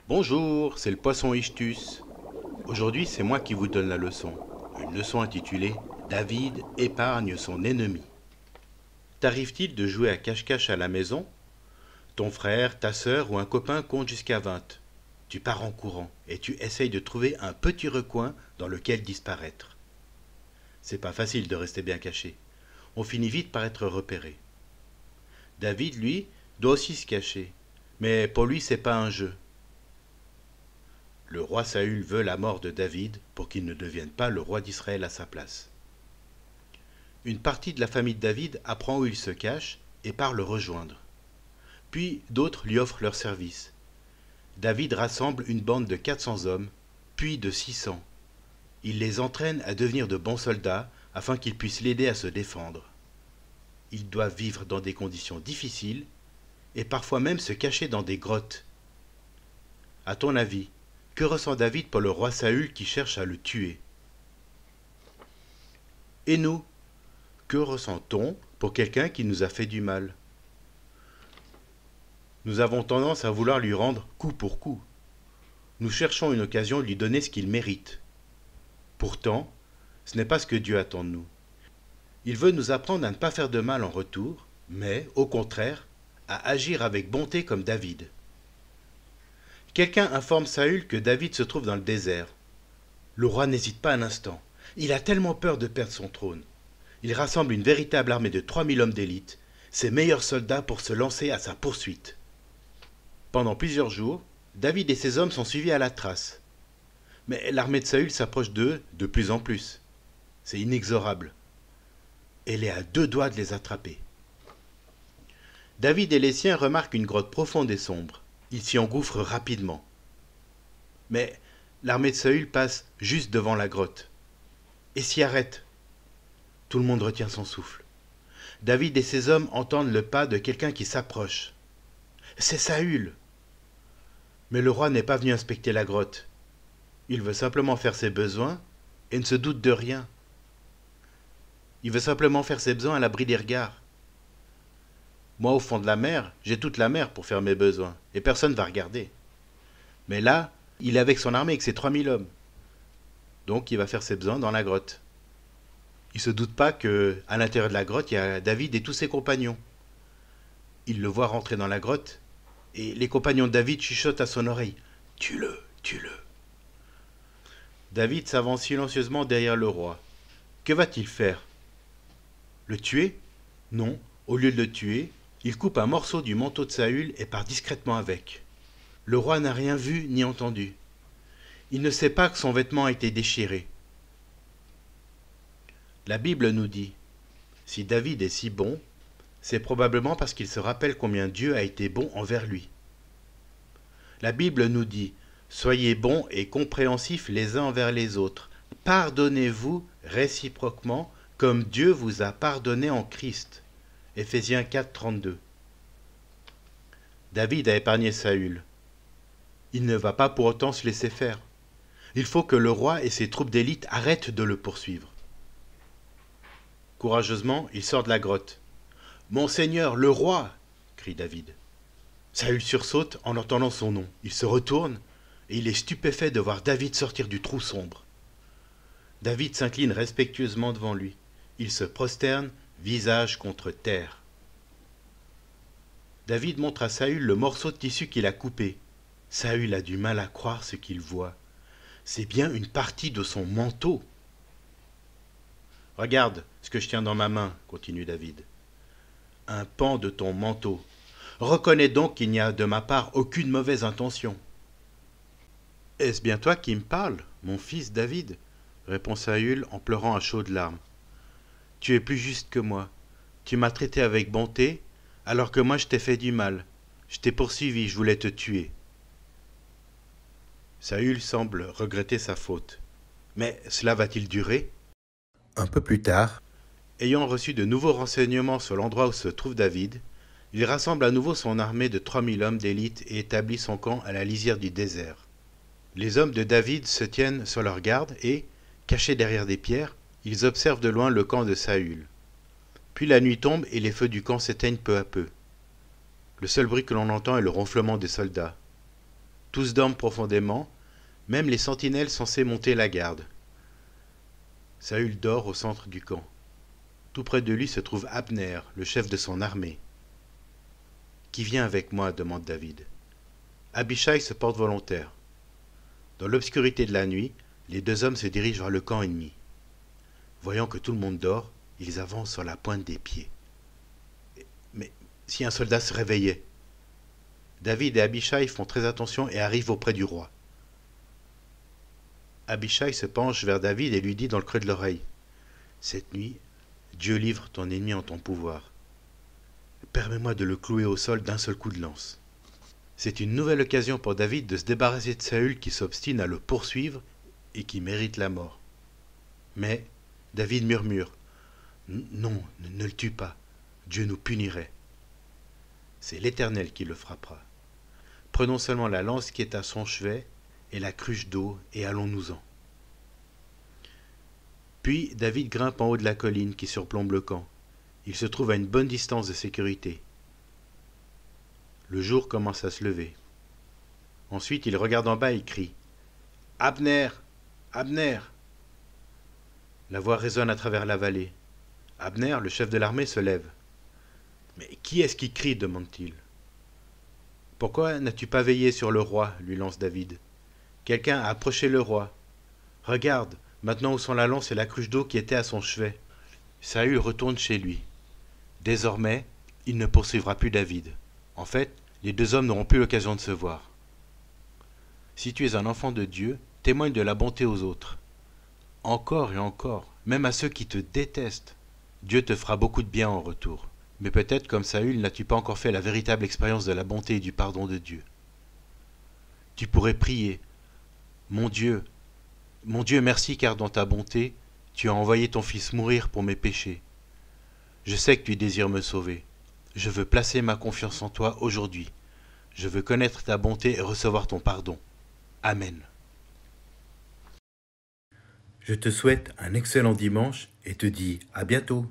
Bonjour, c'est le poisson Ichtus. Aujourd'hui, c'est moi qui vous donne la leçon. Une leçon intitulée David épargne son ennemi. T'arrive-t-il de jouer à cache-cache à la maison? Ton frère, ta sœur ou un copain compte jusqu'à 20. Tu pars en courant et tu essayes de trouver un petit recoin dans lequel disparaître. C'est pas facile de rester bien caché. On finit vite par être repéré. David, lui, doit aussi se cacher. Mais pour lui, c'est pas un jeu. Le roi Saül veut la mort de David pour qu'il ne devienne pas le roi d'Israël à sa place. Une partie de la famille de David apprend où il se cache et part le rejoindre. Puis d'autres lui offrent leur service. David rassemble une bande de 400 hommes, puis de 600. Il les entraîne à devenir de bons soldats afin qu'ils puissent l'aider à se défendre. Ils doivent vivre dans des conditions difficiles et parfois même se cacher dans des grottes. À ton avis, que ressent David pour le roi Saül qui cherche à le tuer? Et nous, que ressent-on pour quelqu'un qui nous a fait du mal? Nous avons tendance à vouloir lui rendre coup pour coup. Nous cherchons une occasion de lui donner ce qu'il mérite. Pourtant, ce n'est pas ce que Dieu attend de nous. Il veut nous apprendre à ne pas faire de mal en retour, mais, au contraire, à agir avec bonté comme David. Quelqu'un informe Saül que David se trouve dans le désert. Le roi n'hésite pas un instant. Il a tellement peur de perdre son trône. Il rassemble une véritable armée de 3000 hommes d'élite, ses meilleurs soldats pour se lancer à sa poursuite. Pendant plusieurs jours, David et ses hommes sont suivis à la trace. Mais l'armée de Saül s'approche d'eux de plus en plus. C'est inexorable. Elle est à 2 doigts de les attraper. David et les siens remarquent une grotte profonde et sombre. Ils s'y engouffrent rapidement. Mais l'armée de Saül passe juste devant la grotte et s'y arrête. Tout le monde retient son souffle. David et ses hommes entendent le pas de quelqu'un qui s'approche. C'est Saül. Mais le roi n'est pas venu inspecter la grotte. Il veut simplement faire ses besoins et ne se doute de rien. Il veut simplement faire ses besoins à l'abri des regards. Moi, au fond de la mer, j'ai toute la mer pour faire mes besoins, et personne ne va regarder. Mais là, il est avec son armée, avec ses 3000 hommes. Donc il va faire ses besoins dans la grotte. Il se doute pas que, à l'intérieur de la grotte, il y a David et tous ses compagnons. Il le voit rentrer dans la grotte, et les compagnons de David chuchotent à son oreille. Tue-le, tue-le. David s'avance silencieusement derrière le roi. Que va-t-il faire? Le tuer? Non, au lieu de le tuer, il coupe un morceau du manteau de Saül et part discrètement avec. Le roi n'a rien vu ni entendu. Il ne sait pas que son vêtement a été déchiré. La Bible nous dit, si David est si bon, c'est probablement parce qu'il se rappelle combien Dieu a été bon envers lui. La Bible nous dit, soyez bons et compréhensifs les uns envers les autres. Pardonnez-vous réciproquement comme Dieu vous a pardonné en Christ. Éphésiens 4, 32. David a épargné Saül. Il ne va pas pour autant se laisser faire. Il faut que le roi et ses troupes d'élite arrêtent de le poursuivre. Courageusement, il sort de la grotte. Mon seigneur, le roi! Crie David. Saül sursaute en entendant son nom. Il se retourne et il est stupéfait de voir David sortir du trou sombre. David s'incline respectueusement devant lui. Il se prosterne, visage contre terre. David montre à Saül le morceau de tissu qu'il a coupé. Saül a du mal à croire ce qu'il voit. C'est bien une partie de son manteau. Regarde ce que je tiens dans ma main, continue David. Un pan de ton manteau. Reconnais donc qu'il n'y a de ma part aucune mauvaise intention. Est-ce bien toi qui me parles, mon fils David? Répond Saül en pleurant à chaudes larmes. Tu es plus juste que moi. Tu m'as traité avec bonté, alors que moi je t'ai fait du mal. Je t'ai poursuivi, je voulais te tuer. Saül semble regretter sa faute. Mais cela va-t-il durer? Un peu plus tard, ayant reçu de nouveaux renseignements sur l'endroit où se trouve David, il rassemble à nouveau son armée de 3000 hommes d'élite et établit son camp à la lisière du désert. Les hommes de David se tiennent sur leur garde et, cachés derrière des pierres, ils observent de loin le camp de Saül. Puis la nuit tombe et les feux du camp s'éteignent peu à peu. Le seul bruit que l'on entend est le ronflement des soldats. Tous dorment profondément, même les sentinelles censées monter la garde. Saül dort au centre du camp. Tout près de lui se trouve Abner, le chef de son armée. « Qui vient avec moi ?» demande David. Abishai se porte volontaire. Dans l'obscurité de la nuit, les deux hommes se dirigent vers le camp ennemi. Voyant que tout le monde dort, ils avancent sur la pointe des pieds. Mais si un soldat se réveillait? David et Abishai font très attention et arrivent auprès du roi. Abishai se penche vers David et lui dit dans le creux de l'oreille: « Cette nuit, Dieu livre ton ennemi en ton pouvoir. Permets-moi de le clouer au sol d'un seul coup de lance. » C'est une nouvelle occasion pour David de se débarrasser de Saül qui s'obstine à le poursuivre et qui mérite la mort. Mais David murmure: « Non, ne le tue pas, Dieu nous punirait. » C'est l'Éternel qui le frappera. Prenons seulement la lance qui est à son chevet et la cruche d'eau, et allons-nous-en. Puis David grimpe en haut de la colline qui surplombe le camp. Il se trouve à une bonne distance de sécurité. Le jour commence à se lever. Ensuite, il regarde en bas et crie: « Abner! Abner !» La voix résonne à travers la vallée. Abner, le chef de l'armée, se lève. « Mais qui est-ce qui crie ?» demande-t-il. « Pourquoi n'as-tu pas veillé sur le roi ?» lui lance David. « Quelqu'un a approché le roi. Regarde, maintenant où sont la lance et la cruche d'eau qui étaient à son chevet. » Saül retourne chez lui. Désormais, il ne poursuivra plus David. En fait, les deux hommes n'auront plus l'occasion de se voir. Si tu es un enfant de Dieu, témoigne de la bonté aux autres. Encore et encore, même à ceux qui te détestent. Dieu te fera beaucoup de bien en retour. Mais peut-être, comme Saül, n'as-tu pas encore fait la véritable expérience de la bonté et du pardon de Dieu. Tu pourrais prier: « Mon Dieu, merci car dans ta bonté, tu as envoyé ton Fils mourir pour mes péchés. Je sais que tu désires me sauver. Je veux placer ma confiance en toi aujourd'hui. Je veux connaître ta bonté et recevoir ton pardon. Amen. » Je te souhaite un excellent dimanche et te dis à bientôt.